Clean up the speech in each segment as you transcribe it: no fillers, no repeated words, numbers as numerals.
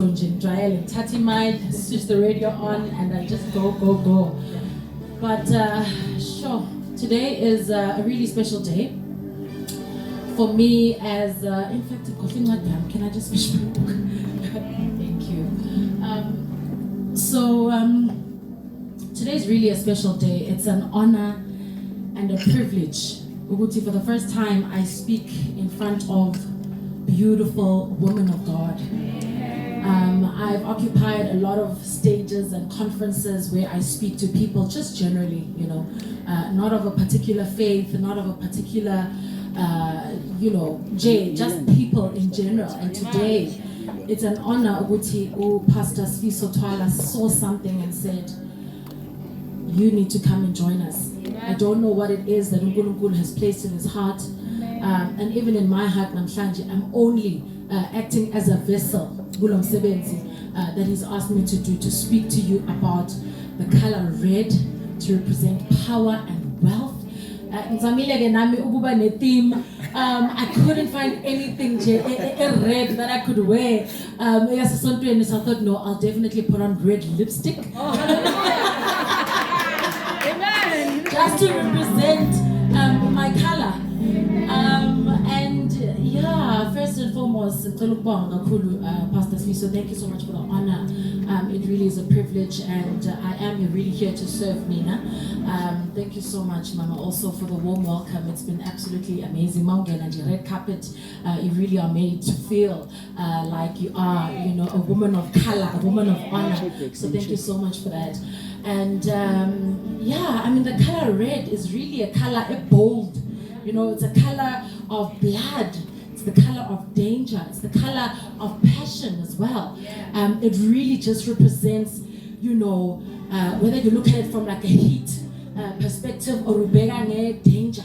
trial and 30 mind, switch the radio on, and I just go. But sure, today is a really special day for me as, in fact, can I just finish my book? Thank you. Today is really a special day. It's an honor and a privilege. Uguti, for the first time, I speak in front of beautiful women of God. I've occupied a lot of stages and conferences where I speak to people just generally, not of a particular faith, not of a particular, just people in general. And today, it's an honor, Uguti, Pastor Sfiso Twala saw something and said, you need to come and join us. I don't know what it is that Nkulunkulu has placed in his heart. And even in my heart, namhlanje, I'm only acting as a vessel that he's asked me to do, to speak to you about the color red, to represent power and wealth. I couldn't find anything red that I could wear. So I thought, no, I'll definitely put on red lipstick. Just to represent my color. First and foremost, Pastor Sfiso, thank you so much for the honor. It really is a privilege, and I am really here to serve Nina. Thank you so much, Mama, also for the warm welcome. It's been absolutely amazing. Maungen and your red carpet, you really are made to feel like you are, a woman of color, a woman of honor. So thank you so much for that. And the color red is really a color, bold. It's a color of blood. It's the color of danger. It's the color of passion as well. It really just represents, whether you look at it from like a heat perspective or danger.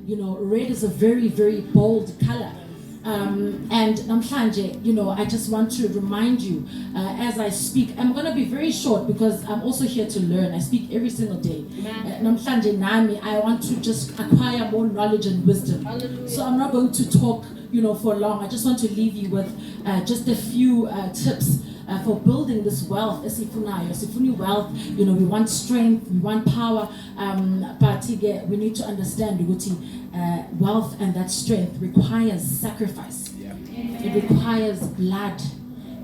Red is a very, very bold color. And namhlanje, I just want to remind you as I speak, I'm going to be very short because I'm also here to learn. I speak every single day. Namhlanje nami, I want to just acquire more knowledge and wisdom. So I'm not going to talk, for long. I just want to leave you with just a few tips for building this wealth. Sifuni wealth, we want strength, we want power, but we need to understand wealth and that strength requires sacrifice. It requires blood.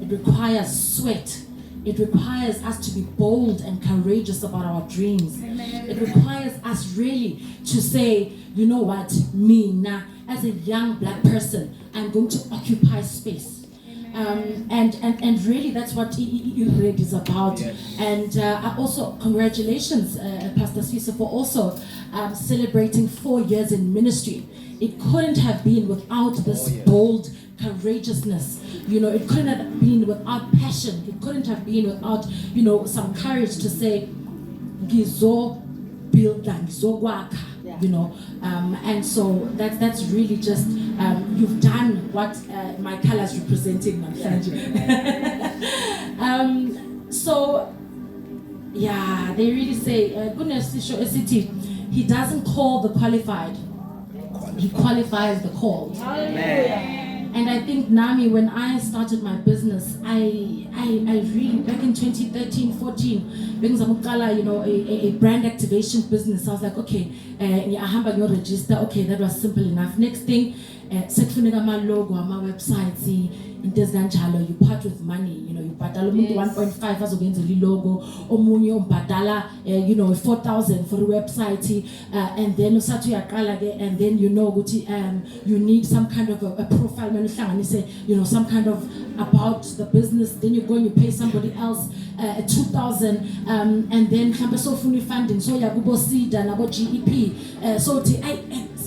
It requires sweat. It requires us to be bold and courageous about our dreams. It requires us really to say, you know what, me now, as a young black person, I'm going to occupy space. And really that's what red is about. And also congratulations, Pastor Sfiso, for also celebrating 4 years in ministry. It couldn't have been without this bold courageousness. It couldn't have been without passion. It couldn't have been without, some courage to say, Gizo build and Gizo waka. And so that's really just you've done what my color is representing. They really say goodness to show a city. He doesn't call the qualified, he qualifies the called. And I think Nami, when I started my business, I really, back in 2013, 14, a brand activation business. I was like, okay, your register, okay, that was simple enough. Next thing, my logo, my website, you part with money, you badala 1.5 as against the logo, omunye badala 4,000 for the website, and then and then you need some kind of a profile, some kind of about the business. Then you go and you pay somebody else 2,000, and then funding, so you go seed and about GEP, so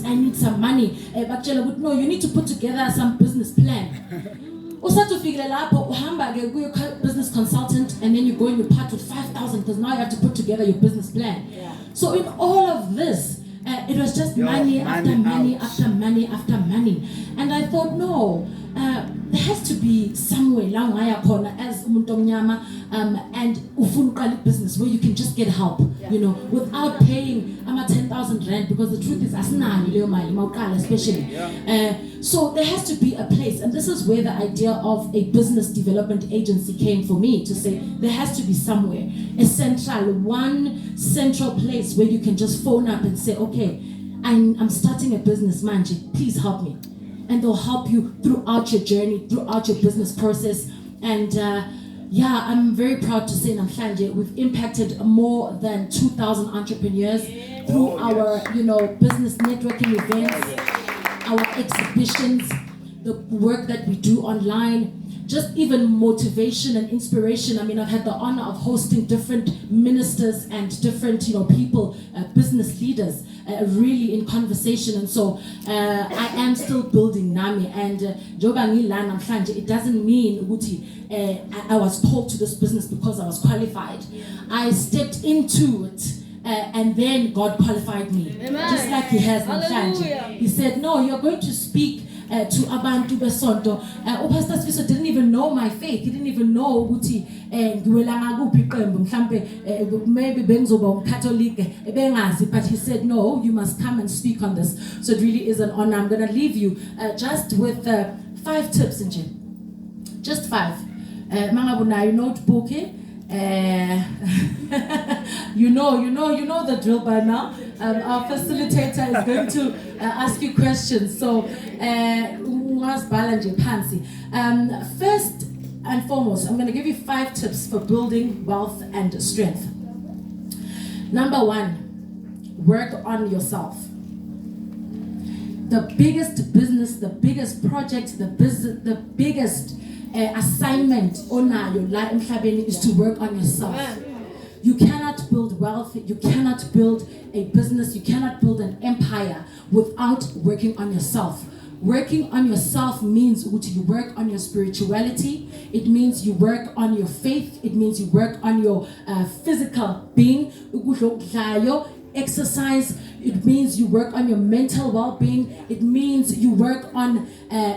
I need some money, but no, you need to put together some business plan. Also to figure out your business consultant, and then you go and you part with 5,000 because now you have to put together your business plan. So in all of this, it was just money after money after money after money. And I thought, no, there has to be somewhere la ngaya khona as umuntu omnyama and ufuna uqala business where you can just get help, you know, without paying 10,000 rand, because the truth is asinayo leyo mali mawuqala especially. So there has to be a place, and this is where the idea of a business development agency came for me, to say there has to be somewhere, one central place where you can just phone up and say, okay, I'm starting a business, Manji, please help me. And they'll help you throughout your journey, throughout your business process. And I'm very proud to say namhlanje we've impacted more than 2,000 entrepreneurs through our, business networking events, our exhibitions, the work that we do online, just even motivation and inspiration. I mean, I've had the honor of hosting different ministers and different, people, business leaders, really in conversation. And so I am still building Nami. And it doesn't mean I was called to this business because I was qualified. I stepped into it. And then God qualified me, just like He has namhlanje. He said, no, you're going to speak to abantu besonto. Pastor Sfiso didn't even know my faith. He didn't even know ukuthi ngiwela ngakuphi iqembu, mhlambe maybe bengizoba umKatolike ebengazi, but he said, no, you must come and speak on this. So it really is an honor. I'm going to leave you just with 5 tips nje. Just 5. Mangabu nayo notebook. You know the drill by now. Our facilitator is going to ask you questions. So, first and foremost, I'm going to give you 5 tips for building wealth and strength. Number 1, work on yourself. The biggest business, the biggest project, the biggest assignment onayo la emhlabeni is to work on yourself. You cannot build wealth, you cannot build a business, you cannot build an empire without working on yourself. Working on yourself means you work on your spirituality, it means you work on your faith, it means you work on your physical being, exercise, it means you work on your mental well-being, it means you work on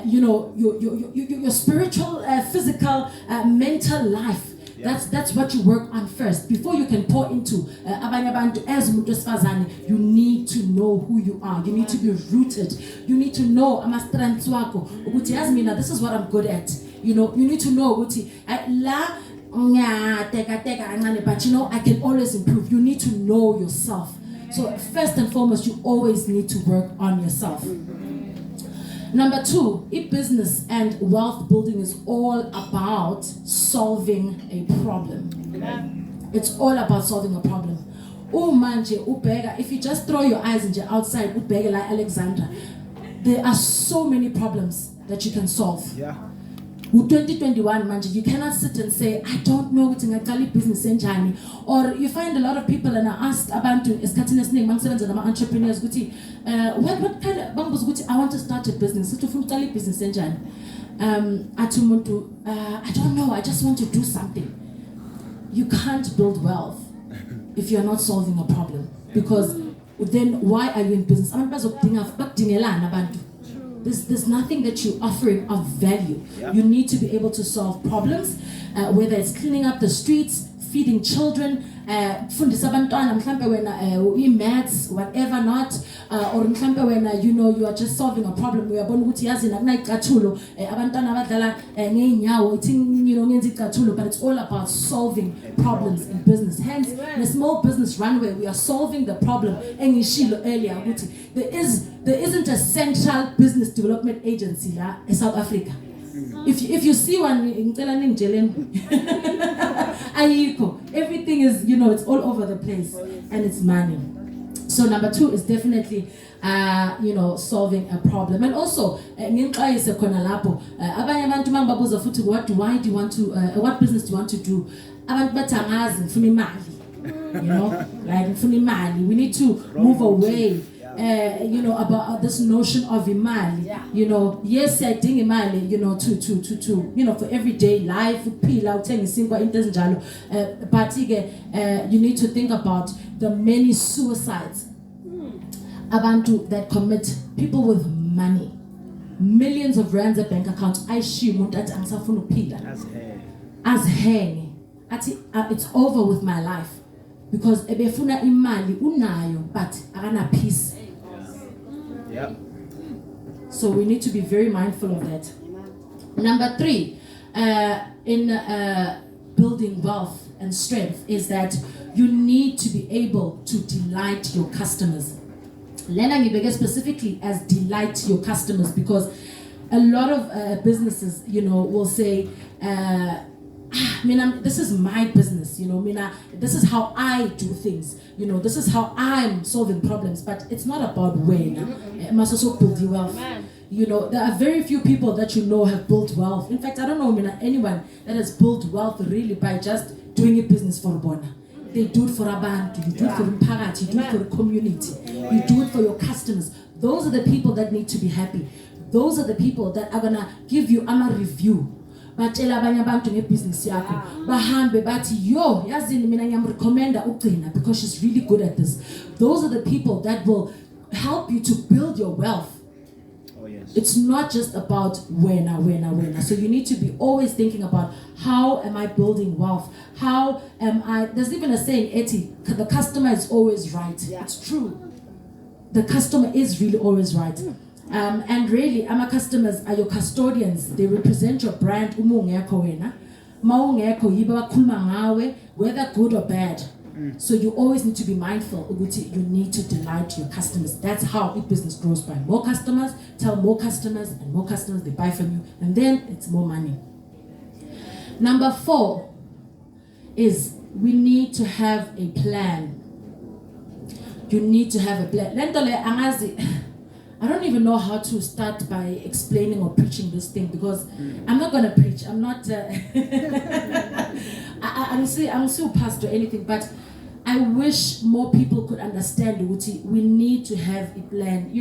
your spiritual, physical, mental life. That's what you work on first before you can pour into abanye abantu. As umuntu wesifazane, you need to know who you are. You need to be rooted. You need to know ama-strengths wakho ukuthi yazi mina this is what I'm good at. You need to know ukuthi la teka kancane, but I can always improve. You need to know yourself. So first and foremost, you always need to work on yourself. Number 2, business and wealth building is all about solving a problem. It's all about solving a problem. If you just throw your eyes outside, like Alexandra, there are so many problems that you can solve. With 2021 manje, you cannot sit and say, I don't know what ngaqala business enjani. Or you find a lot of people, and I asked abantu esikhathini esiningi mangisebenza nama entrepreneurs ukuthi what kind of bangbuza ukuthi I want to start a business. Sithi ufuna uqala business enjani? Athi umuntu I don't know, I just want to do something. You can't build wealth if you're not solving a problem, because then why are you in business? Abantu bazokudingelana abantu. There's nothing that you're offering of value. You need to be able to solve problems, whether it's cleaning up the streets, feeding children, fundisa abantwana mhlambe wena maths, whatever not, or mhlambe wena you are just solving a problem. Uyabona ukuthi yazi nakunayicathulo abantwana abadlala ngeenyawo ithi ngenza icathulo, but it's all about solving problems in business. Hence, in a Small Business Runway, we are solving the problem engishilo earlier ukuthi there isn't a central business development agency la in South Africa. If you see one, everything is, it's all over the place, and it's money. So number 2 is definitely, solving a problem. And also, why do you want to, what business do you want to do? Like, we need to move away. About this notion of imali. Yes, I think imali, to for everyday life, but you need to think about the many suicides abantu that commit, people with money millions of rands a bank account ayishiya umuntu athi angisafuna ukuphila azihenge athi it's over with my life because ebefuna imali unayo but akana peace. Yeah. So we need to be very mindful of that. Number 3, in building wealth and strength is that you need to be able to delight your customers. Lena ngibeke specifically as delight your customers because a lot of businesses, will say, this is my business, this is how I do things, this is how I'm solving problems, but it's not about when. It must also build your wealth. There are very few people that have built wealth. In fact, I don't know anyone that has built wealth really by just doing a business for bona. They do it for abantu, you do it for imphakathi, you do it for the community, you do it for your customers. Those are the people that need to be happy. Those are the people that are gonna give you a review. Batshela abanye abantu ngebusiness yakho bahambe bathi yo yazini mina ngiyamrecommenda ugcina because she's really good at this. Those are the people that will help you to build your wealth. Oh yes. It's not just about winner. So you need to be always thinking about how am I building wealth? How am I? There's even a saying, Eti, the customer is always right. Yeah. It's true. The customer is really always right. And really, our customers are your custodians. They represent your brand. Whether good or bad. So you always need to be mindful. You need to delight your customers. That's how your business grows by more customers. Tell more customers, and more customers they buy from you, and then it's more money. Number 4 is we need to have a plan. You need to have a plan. I don't even know how to start by explaining or preaching this thing because I'm not going to preach. I'm not. I'm still pastor or anything, but I wish more people could understand. We need to have a plan.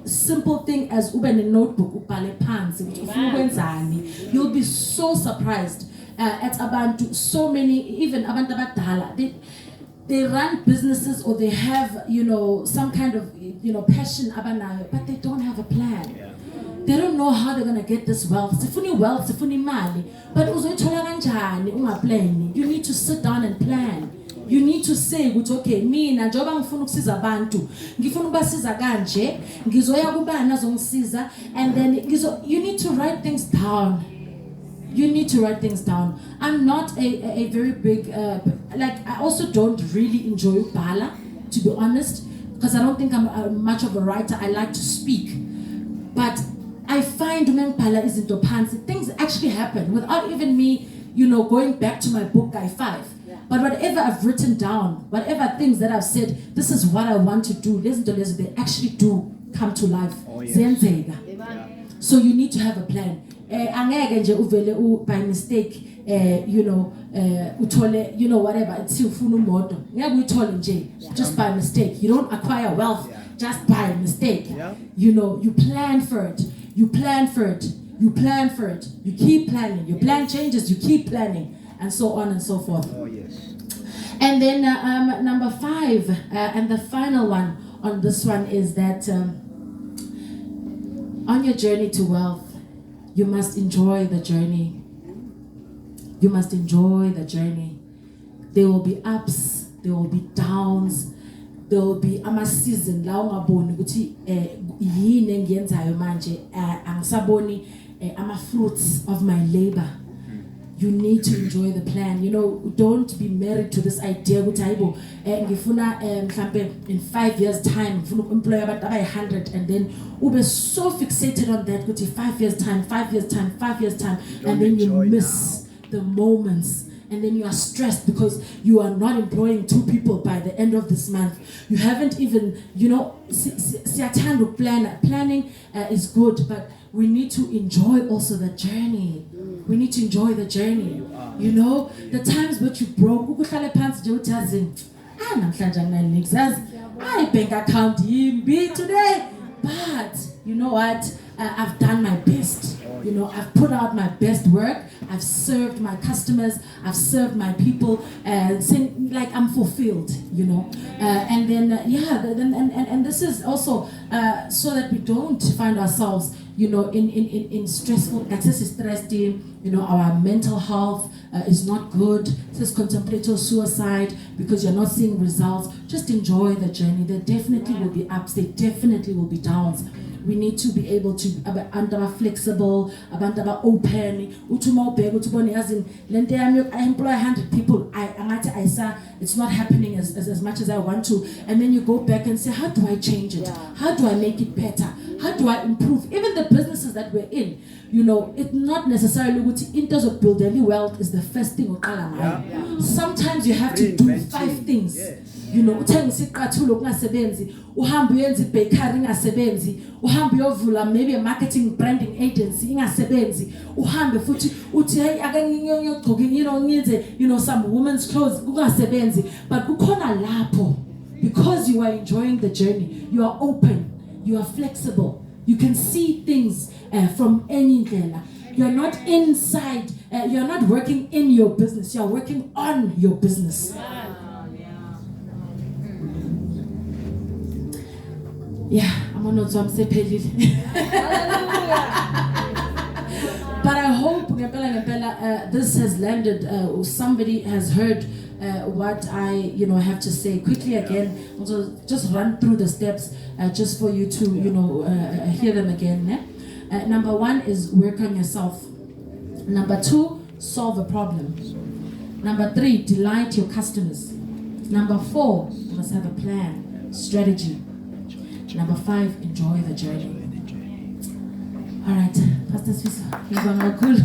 Simple thing as uben a notebook, you'll be so surprised at abantu. So many, even abantu abadala, they run businesses or they have, some kind of, passion abanayo, but they don't have a plan. Yeah. They don't know how they're going to get this wealth. Sifuni wealth, sifuni mali. But uzoyithola kanjani ungaplani? You need to sit down and plan. You need to say, okay, mina njoba ngifuna ukusiza abantu, ngifuna ukubasiza kanje, ngizoya kubani azongisiza, and then you need to write things down. You need to write things down. I'm not a very big, I also don't really enjoy bala, to be honest, because I don't think I'm much of a writer. I like to speak. But I find bala isn't a pansy. Things actually happen without even me, going back to my book, Guy 5. Yeah. But whatever I've written down, whatever things that I've said, this is what I want to do, they actually do come to life. Oh, yes. Yeah. So you need to have a plan. Angeke nje uvele by mistake uthole whatever it's ufuna umoto ngeke uyithole nje just by mistake. You don't acquire wealth just by mistake. You plan for it, you plan for it, you keep planning, your plan changes, you keep planning, and so on and so forth. Oh yes. And then number 5 and the final one on this one is that on your journey to wealth, you must enjoy the journey. You must enjoy the journey. There will be ups, there will be downs, there will be ama-season la ungaboni ukuthi yini engiyenzayo manje angisaboni ama-fruits of my labor. You need to enjoy the plan. Don't be married to this idea ukuthi hayibo ngifuna mhlambe in 5 years time ngifuna ukuemploy abantu abayi-100 and then ube so fixated on that ukuthi 5 years time, and then you miss the moments. And then you are stressed because you are not employing 2 people by the end of this month. You haven't even, planning is good, but we need to enjoy also the journey. We need to enjoy the journey. The times which you broke, bank account be today. But you know what? I've done my best. You know, I've put out my best work. I've served my customers. I've served my people. Saying like I'm fulfilled. You know, and then and this is also so that we don't find ourselves, you know, in stressful, access is stressed in, you know, our mental health is not good. Says contemplate suicide because you're not seeing results. Just enjoy the journey. There definitely will be ups, there definitely will be downs. We need to be able to be flexible, open. I employ 100 people. It's not happening as much as I want to. And then you go back and say, how do I change it? How do I make it better? How do I improve? Even the businesses that we're in, you know, it's not necessarily in terms of building wealth is the first thing. Sometimes you have to do 5 things. Yes. You know, uthenga isiqathulo kungasebenzi, uhambe uyenza bakery ingasebenzi, uhambe uyovula maybe a marketing branding agency ingasebenzi, uhambe futhi uthi hey ake ngiyogcoka, you know, ngiyenze, you know, some women's clothes kungasebenzi, but kukhona lapho because you are enjoying the journey, you are open, you are flexible, you can see things from any ndlela. You are not inside, you are not working in your business, you are working on your business. Yeah, I'm on so I'm saying but I hope this has landed, somebody has heard what I, you know, have to say quickly again. Also, just run through the steps just for you to, you know, hear them again. Number 1 is work on yourself. Number 2, solve a problem. Number 3, delight your customers. Number 4, you must have a plan, strategy. Number 5, enjoy the journey. All right, Pastor Swiss, you're cool.